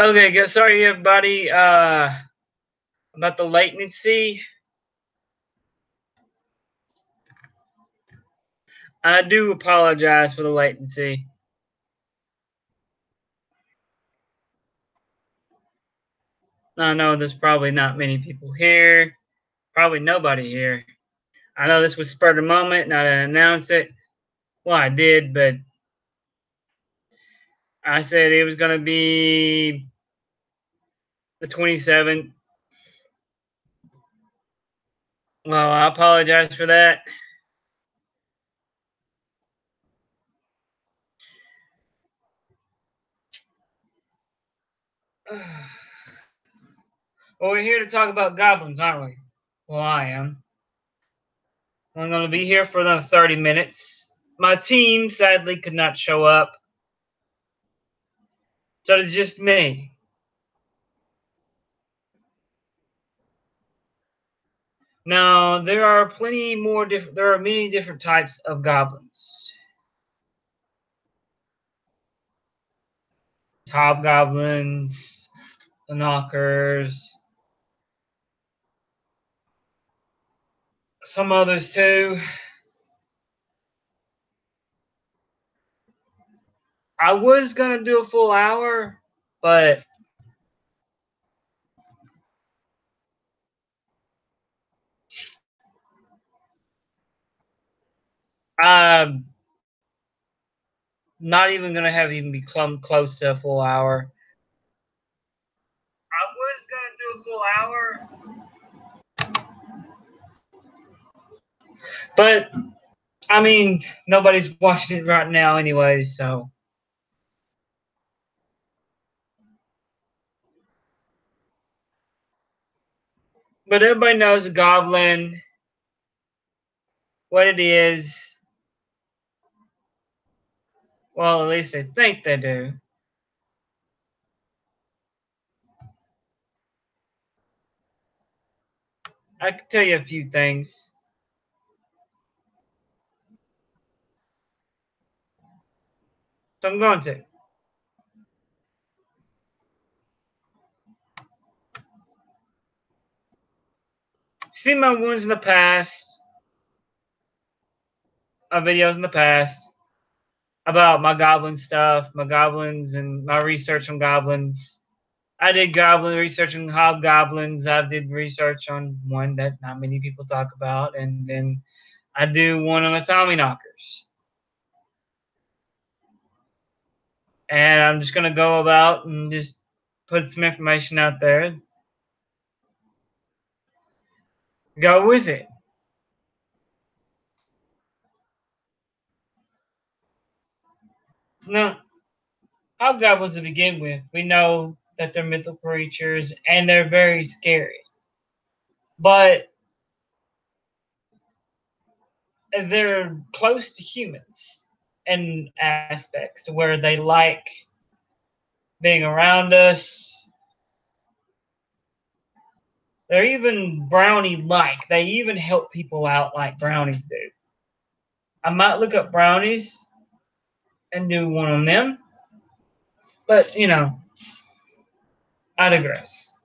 Okay, good. Sorry, everybody, about the latency. I do apologize for the latency. I know there's probably not many people here. Probably nobody here. I know this was spur of the moment, and I didn't announce it. Well, I did, but I said it was going to be the 27th. Well, I apologize for that. Well, we're here to talk about goblins, aren't we? Well, I am. I'm going to be here for another 30 minutes. My team sadly could not show up, so it's just me. Now, there are plenty more different. There are many different types of goblins. Hobgoblins, the knockers, some others too. I was gonna do a full hour, but I'm not even gonna have even become close to a full hour. I was gonna do a full hour, but I mean, nobody's watching it right now anyway, so. But everybody knows a goblin, what it is. Well, at least they think they do. I can tell you a few things. So I'm going to. See my wounds in the past, my videos in the past about my goblin stuff, my goblins, and my research on goblins. I did goblin research on hobgoblins. I did research on one that not many people talk about, and then I do one on the Tommy knockers. And I'm just gonna go about and just put some information out there. Go with it. Now, hobgoblins to begin with, we know that they're mythical creatures and they're very scary. But they're close to humans in aspects to where they like being around us. They're even brownie-like. They even help people out like brownies do. I might look up brownies and do one on them. But, you know, I digress.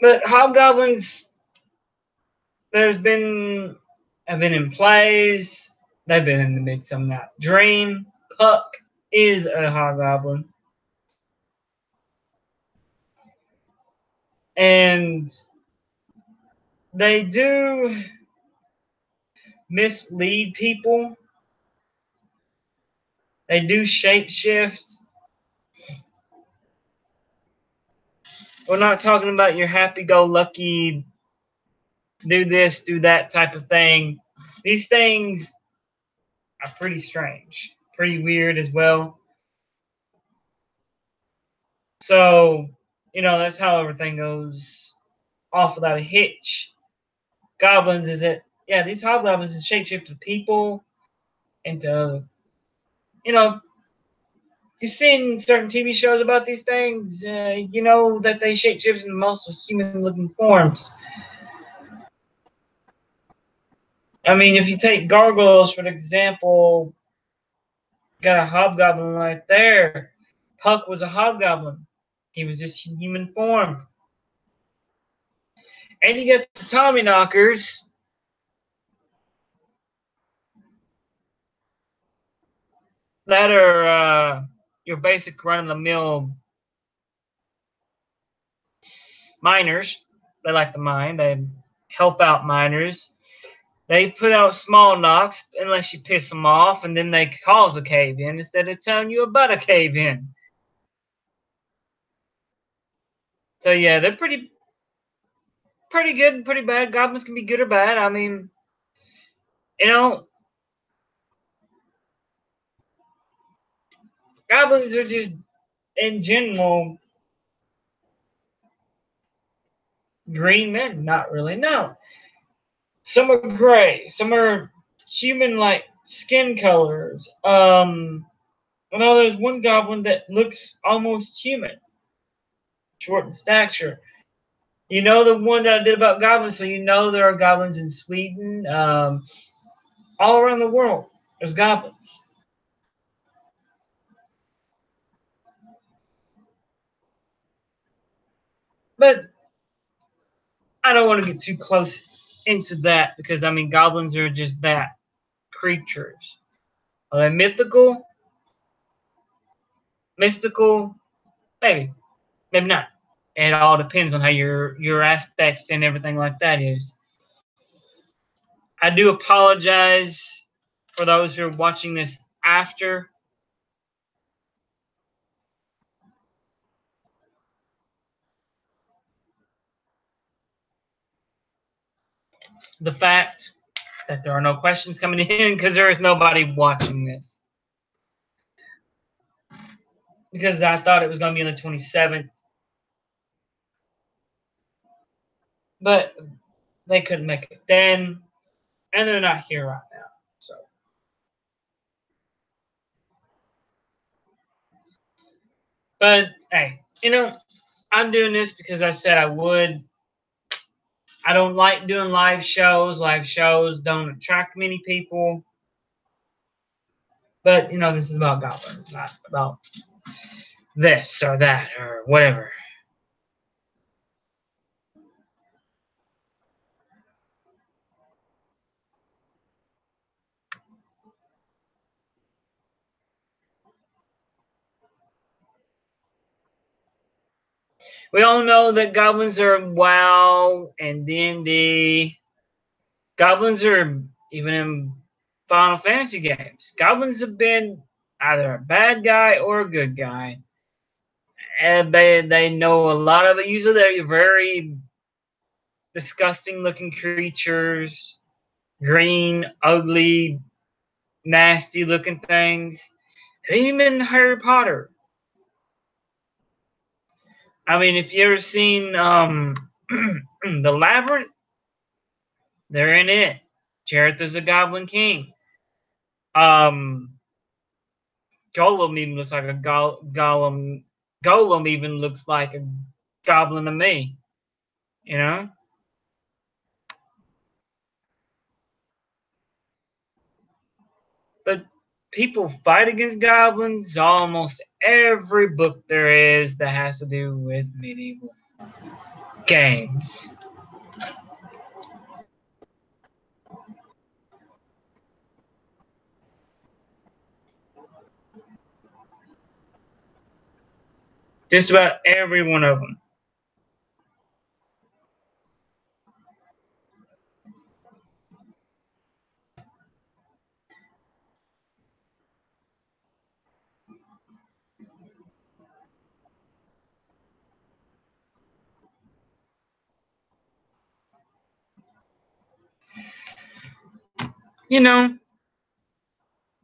But hobgoblins, have been in plays. They've been in the Midsummer Night Dream. Puck is a hobgoblin. And they do mislead people. They do shapeshift. We're not talking about your happy-go-lucky, do this, do that type of thing. These things are pretty strange, pretty weird as well. So, you know, that's how everything goes off without a hitch. Goblins is it? Yeah, these hobgoblins is shapeshifted people into, you know, you've seen certain TV shows about these things. You know that they shapeshift in most human-looking forms. I mean, if you take gargoyles for example, Got a hobgoblin right there. Puck was a hobgoblin. He was just in human form. And you get the Tommy Knockers. That are your basic run-of-the-mill miners. They like to mine. They help out miners. They put out small knocks unless you piss them off, and then they cause a cave-in instead of telling you about a cave-in. So yeah, they're pretty good and pretty bad. Goblins can be good or bad. I mean, you know, goblins are just in general green men. Not really. No, some are gray. Some are human-like skin colors. Well, there's one goblin that looks almost human, short in stature. You know the one that I did about goblins, so you know there are goblins in Sweden, all around the world. There's goblins, but I don't want to get too close into that because I mean goblins are just that creatures. Are they mythical? Mystical? Maybe, maybe not. It all depends on how your aspect and everything like that is. I do apologize for those who are watching this after the fact that there are no questions coming in because there is nobody watching this. Because I thought it was going to be on the 27th, but they couldn't make it then, and they're not here right now. So, but hey, I'm doing this because I said I would. I don't like doing live shows. Live shows don't attract many people. But this is about goblins, not about this or that or whatever. We all know that goblins are in WoW and D&D. Goblins are even in Final Fantasy games. Goblins have been either a bad guy or a good guy. And they know a lot of it. Usually they're very disgusting looking creatures, green, ugly, nasty looking things. Even Harry Potter. I mean, if you ever seen The Labyrinth, they're in it. Jareth is a Goblin King. Golem even looks like a golem. Golem even looks like a goblin to me. You know? But people fight against goblins almost every book there is that has to do with medieval games. Just about every one of them. You know,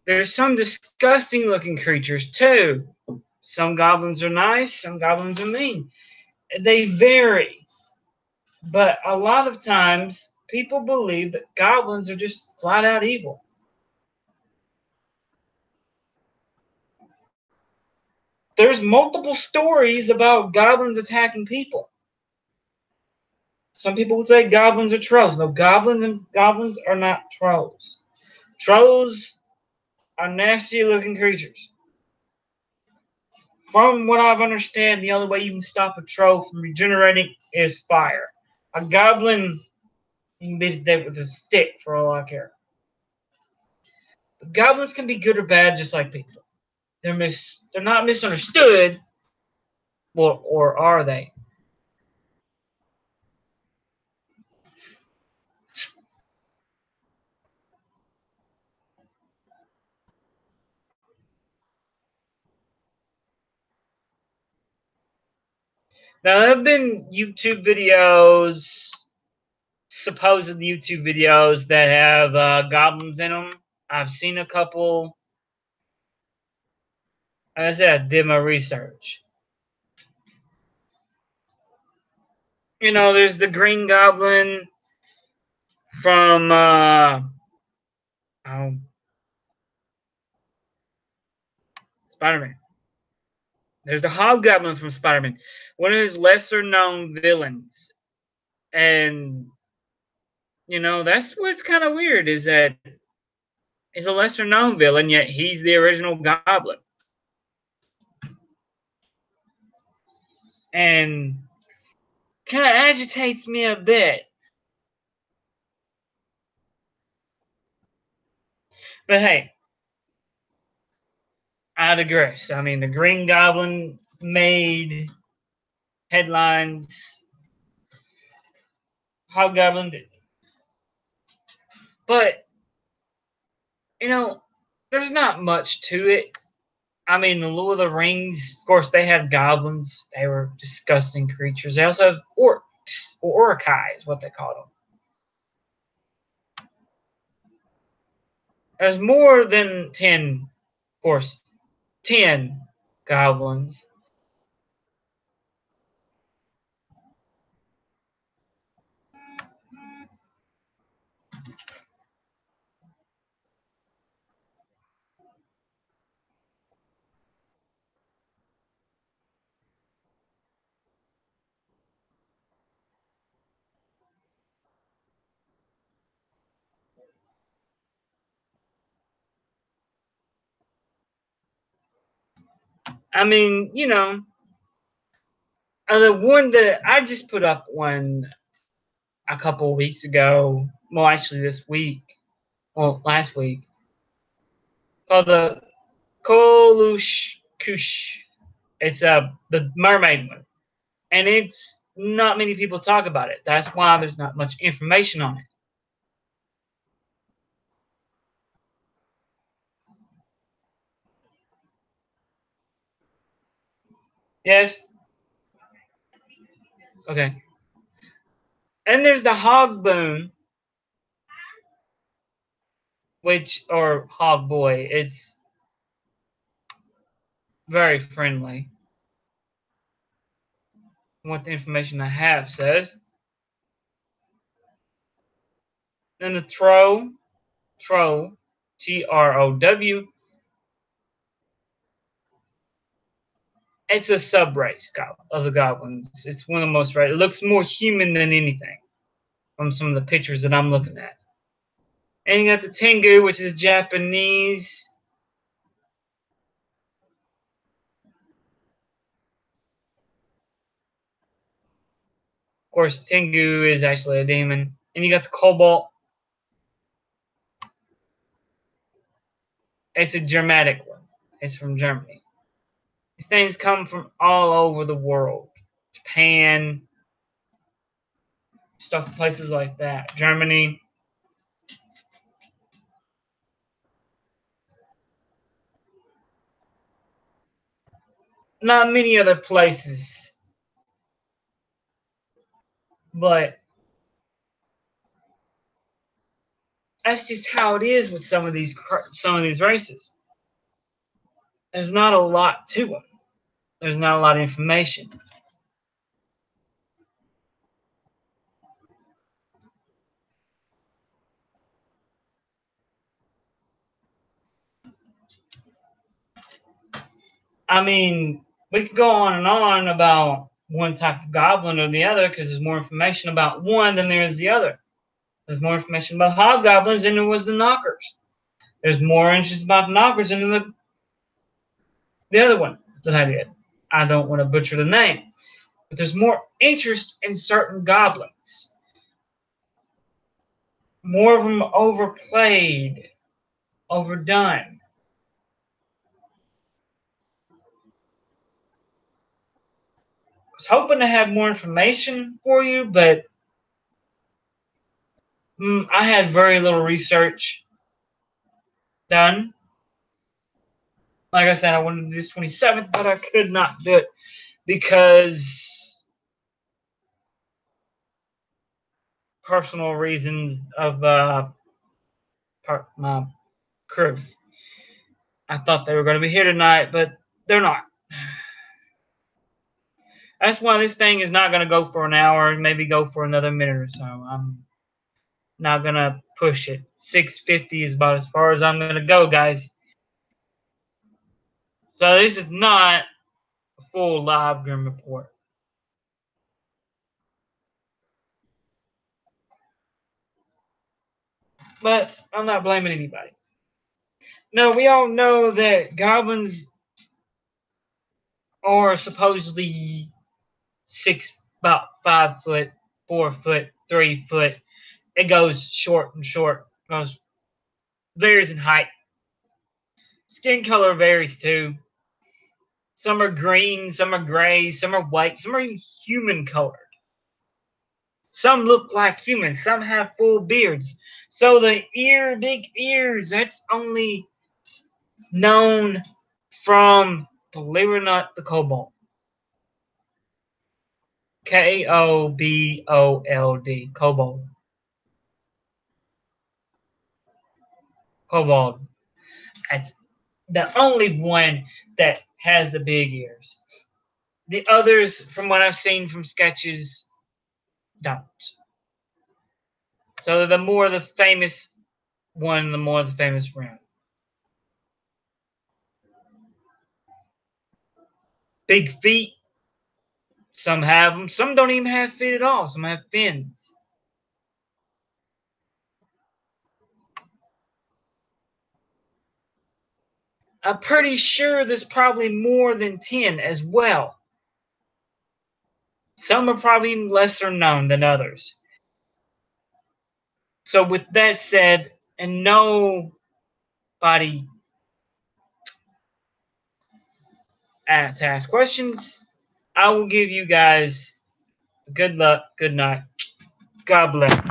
there's some disgusting looking creatures too. Some goblins are nice, some goblins are mean. They vary. But a lot of times, people believe that goblins are just flat out evil. There's multiple stories about goblins attacking people. Some people would say goblins are trolls. No, goblins are not trolls. Trolls are nasty looking creatures. From what I've understood, the only way you can stop a troll from regenerating is fire. A goblin, you can beat it dead with a stick for all I care. But goblins can be good or bad just like people. They're not misunderstood, or are they? Now, there have been YouTube videos, supposed YouTube videos, that have goblins in them. I've seen a couple. Like I said, I did my research. There's the Green Goblin from Spider-Man. There's the Hobgoblin from Spider-Man, one of his lesser-known villains. And, that's what's kind of weird, is that he's a lesser-known villain, yet he's the original Goblin. And kind of agitates me a bit. But hey, I digress. I mean, the Green Goblin made headlines. Hobgoblin did. But, there's not much to it. I mean, the Lord of the Rings, of course, they had goblins. They were disgusting creatures. They also have orcs, or orcai is what they call them. There's more than 10, of course, 10 goblins. I mean, the one that I just put up one a couple of weeks ago. Well, actually, this week. Well, last week. Called the Kolush Kush. It's the mermaid one. And it's not many people talk about it. That's why there's not much information on it. Yes? Okay. And there's the Hogboon, or Hog Boy. It's very friendly. What the information I have says. Then the Trow, Trow, Trow. It's a sub-race of the goblins. It's one of the most right. It looks more human than anything from some of the pictures that I'm looking at. And you got the Tengu, which is Japanese. Of course, Tengu is actually a demon. And you got the Cobalt. It's a Germanic one. It's from Germany. These things come from all over the world. Japan, stuff, places like that. Germany. Not many other places. But that's just how it is with some of these races. There's not a lot to them. There's not a lot of information. I mean, we could go on and on about one type of goblin or the other because there's more information about one than there is the other. There's more information about hobgoblins than there was the knockers. There's more interest about the knockers than the other one that I did. I don't want to butcher the name, but there's more interest in certain goblins. More of them overplayed, overdone. I was hoping to have more information for you, but I had very little research done. Like I said, I wanted to do this 27th, but I could not do it because personal reasons of my crew. I thought they were going to be here tonight, but they're not. That's why this thing is not going to go for an hour, maybe go for another minute or so. I'm not going to push it. 6:50 is about as far as I'm going to go, guys. So this is not a full live Grim Report. But I'm not blaming anybody. No, we all know that goblins are supposedly about 5 foot, 4 foot, 3 foot. It goes short and short. Goes varies in height. Skin color varies too. Some are green, some are gray, some are white, some are even human colored. Some look like humans, some have full beards. So the big ears, that's only known from, believe it or not, the kobold. Kobold. Kobold. Kobold. That's the only one that has the big ears. The others, from what I've seen from sketches, don't. So the more the famous one, the more the famous round. Big feet. Some have them. Some don't even have feet at all. Some have fins. I'm pretty sure there's probably more than 10 as well. Some are probably lesser known than others. So with that said, and nobody to ask questions, I will give you guys good luck, good night. God bless.